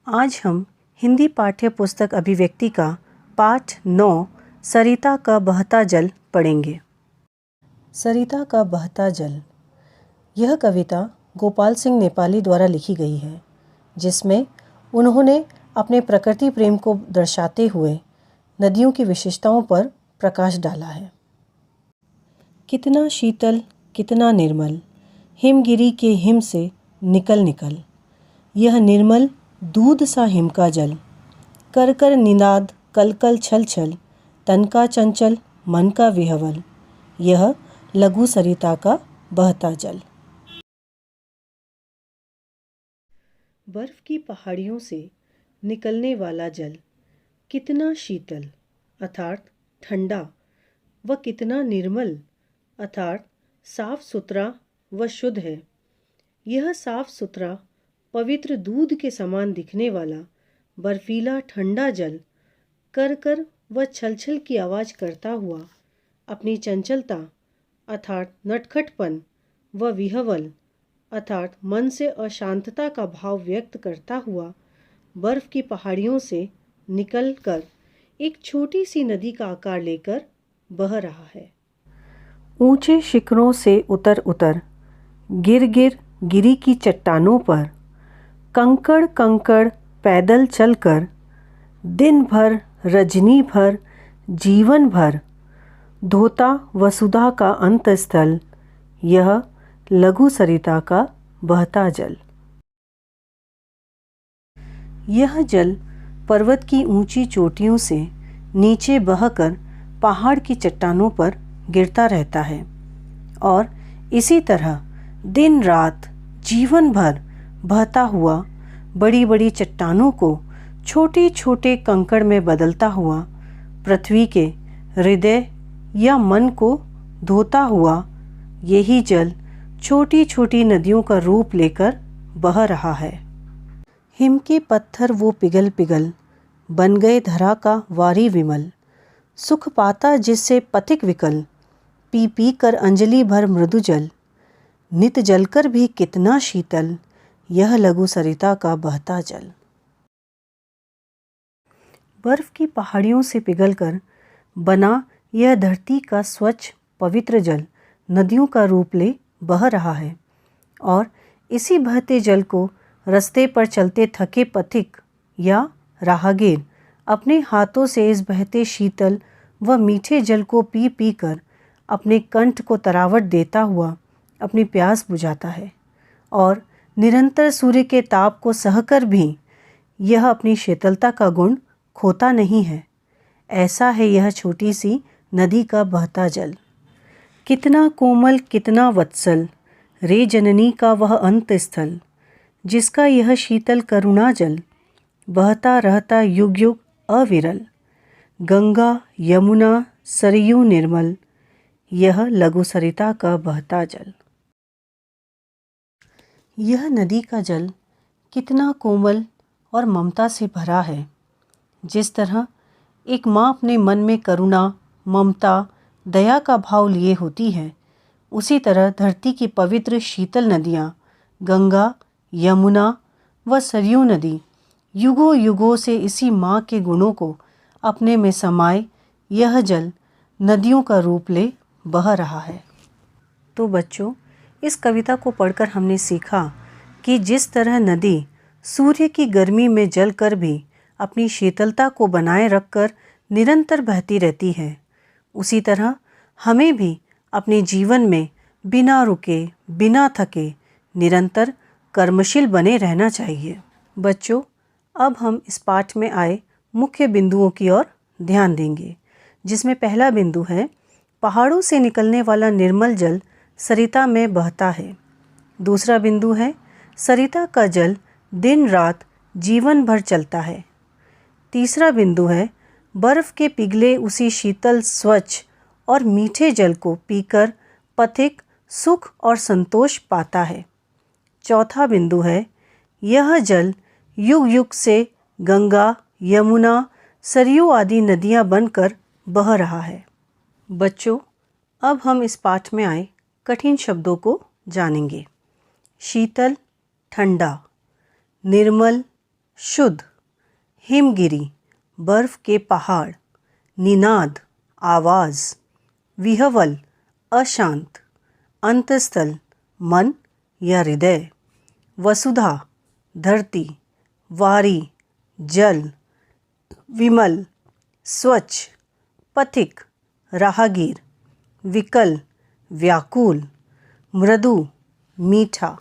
आज हम हिंदी पाठ्य पुस्तक अभिव्यक्ति का पाठ 9 सरिता का बहता जल पढ़ेंगे। सरिता का बहता जल। यह कविता गोपाल सिंह नेपाली द्वारा लिखी गई है, जिसमें उन्होंने अपने प्रकृति प्रेम को दर्शाते हुए नदियों की विशेषताओं पर प्रकाश डाला है। कितना शीतल कितना निर्मल, हिमगिरी के हिम से निकल निकल, यह निर्मल दूध सा हिम का जल, कर कर निनाद कल कल छल छल, तन का चंचल मन का विहवल, यह लघु सरिता का बहता जल। बर्फ की पहाड़ियों से निकलने वाला जल कितना शीतल अर्थात ठंडा व कितना निर्मल अर्थात साफ सुथरा व शुद्ध है। यह साफ सुथरा पवित्र दूध के समान दिखने वाला बर्फीला ठंडा जल कर कर व छल छल की आवाज़ करता हुआ अपनी चंचलता अर्थात नटखटपन व विहवल अर्थात मन से अशांतता का भाव व्यक्त करता हुआ बर्फ की पहाड़ियों से निकलकर एक छोटी सी नदी का आकार लेकर बह रहा है। ऊंचे शिखरों से उतर उतर गिर गिर गिरी की चट्टानों पर कंकड़ कंकड़ पैदल चलकर दिन भर रजनी भर जीवन भर धोता वसुधा का अंतस्थल, यह लघु सरिता का बहता जल। यह जल पर्वत की ऊंची चोटियों से नीचे बहकर पहाड़ की चट्टानों पर गिरता रहता है और इसी तरह दिन रात जीवन भर बहता हुआ बड़ी बड़ी चट्टानों को छोटे छोटे कंकड़ में बदलता हुआ पृथ्वी के हृदय या मन को धोता हुआ यही जल छोटी छोटी नदियों का रूप लेकर बह रहा है। हिम के पत्थर वो पिघल पिघल बन गए धरा का वारी विमल, सुख पाता जिससे पथिक विकल, पी पी कर अंजलि भर मृदु जल, नित जलकर भी कितना शीतल, यह लघु सरिता का बहता जल। बर्फ की पहाड़ियों से पिघलकर बना यह धरती का स्वच्छ पवित्र जल नदियों का रूप ले बह रहा है और इसी बहते जल को रास्ते पर चलते थके पथिक या राहगीर अपने हाथों से इस बहते शीतल व मीठे जल को पी पी कर अपने कंठ को तरावट देता हुआ अपनी प्यास बुझाता है और निरंतर सूर्य के ताप को सहकर भी यह अपनी शीतलता का गुण खोता नहीं है। ऐसा है यह छोटी सी नदी का बहता जल। कितना कोमल कितना वत्सल रे जननी का वह अंत स्थल, जिसका यह शीतल करुणा जल बहता रहता युग युग अविरल, गंगा यमुना सरयू निर्मल, यह लघु सरिता का बहता जल। यह नदी का जल कितना कोमल और ममता से भरा है। जिस तरह एक माँ अपने मन में करुणा ममता दया का भाव लिए होती है, उसी तरह धरती की पवित्र शीतल नदियाँ गंगा यमुना व सरयू नदी युगों युगों से इसी माँ के गुणों को अपने में समाये यह जल नदियों का रूप ले बह रहा है। तो बच्चों, इस कविता को पढ़कर हमने सीखा कि जिस तरह नदी सूर्य की गर्मी में जलकर भी अपनी शीतलता को बनाए रखकर निरंतर बहती रहती है, उसी तरह हमें भी अपने जीवन में बिना रुके बिना थके निरंतर कर्मशील बने रहना चाहिए। बच्चों, अब हम इस पाठ में आए मुख्य बिंदुओं की ओर ध्यान देंगे, जिसमें पहला बिंदु है पहाड़ों से निकलने वाला निर्मल जल सरिता में बहता है। दूसरा बिंदु है सरिता का जल दिन रात जीवन भर चलता है। तीसरा बिंदु है बर्फ के पिघले उसी शीतल स्वच्छ और मीठे जल को पीकर पथिक सुख और संतोष पाता है। चौथा बिंदु है यह जल युग युग से गंगा यमुना सरयू आदि नदियाँ बनकर बह रहा है। बच्चों, अब हम इस पाठ में आए कठिन शब्दों को जानेंगे। शीतल ठंडा, निर्मल शुद्ध, हिमगिरी, बर्फ के पहाड़, निनाद, आवाज़, विह्वल, अशांत, अंतस्थल, मन या हृदय, वसुधा, धरती, वारी, जल, विमल, स्वच्छ, पथिक, राहगीर, विकल, व्याकुल, मृदु, मीठा,